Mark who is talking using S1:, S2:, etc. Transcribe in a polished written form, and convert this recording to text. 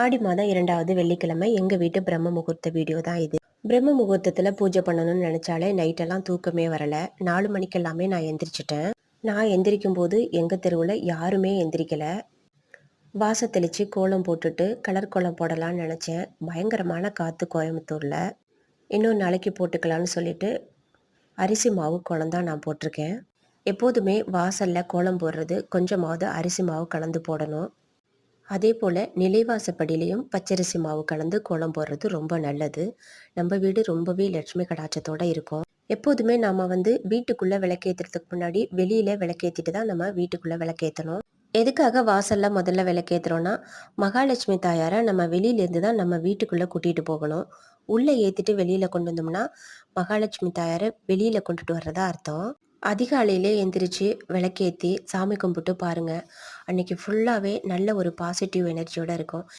S1: ஆடி மாதம் 2வது வெள்ளிக்கிழமை எங்கள் வீட்டு பிரம்ம முகூர்த்த வீடியோ தான் இது. பிரம்ம முகூர்த்தத்தில் பூஜை பண்ணணும்னு நினச்சாலே நைட்டெல்லாம் தூக்கமே வரலை. 4 மணிக்கெல்லாமே நான் எந்திரிச்சிட்டேன். நான் எந்திரிக்கும் போது எங்கள் தெருவில் யாருமே எந்திரிக்கலை. வாச தெளித்து கோலம் போட்டுட்டு கலர் கோலம் போடலான்னு நினச்சேன். பயங்கரமான காற்று கோயம்புத்தூரில். இன்னொரு நாளைக்கு போட்டுக்கலான்னு சொல்லிட்டு அரிசி மாவு கோலம் தான் நான் போட்டிருக்கேன். எப்போதுமே வாசலில் கோலம் போடுறது கொஞ்சமாவது அரிசி மாவு கலந்து போடணும். அதே போல் நிலைவாசப்படியிலையும் பச்சரிசி மாவு கலந்து கோலம் போடுறது ரொம்ப நல்லது. நம்ம வீடு ரொம்பவே லட்சுமி கடாட்சத்தோடு இருக்கும். எப்போதுமே நாம் வீட்டுக்குள்ளே விளக்கேற்றுறதுக்கு முன்னாடி வெளியில் விளக்கேற்றிட்டு தான் நம்ம வீட்டுக்குள்ளே விளக்கேற்றணும். எதுக்காக வாசலில் முதல்ல விளக்கேற்றுறோன்னா, மகாலட்சுமி தாயாரை நம்ம வெளியிலேருந்து தான் நம்ம வீட்டுக்குள்ளே கூட்டிகிட்டு போகணும். உள்ளே ஏற்றிட்டு வெளியில் கொண்டு வந்தோம்னா மகாலட்சுமி தாயாரை வெளியில் கொண்டுட்டு வர்றதா அர்த்தம். அதிகாலையிலே எந்திரிச்சு விளக்கேற்றி சாமி கும்பிட்டு பாருங்கள். அன்றைக்கி ஃபுல்லாகவே நல்ல ஒரு பாசிட்டிவ் எனர்ஜியோடு இருக்கும்.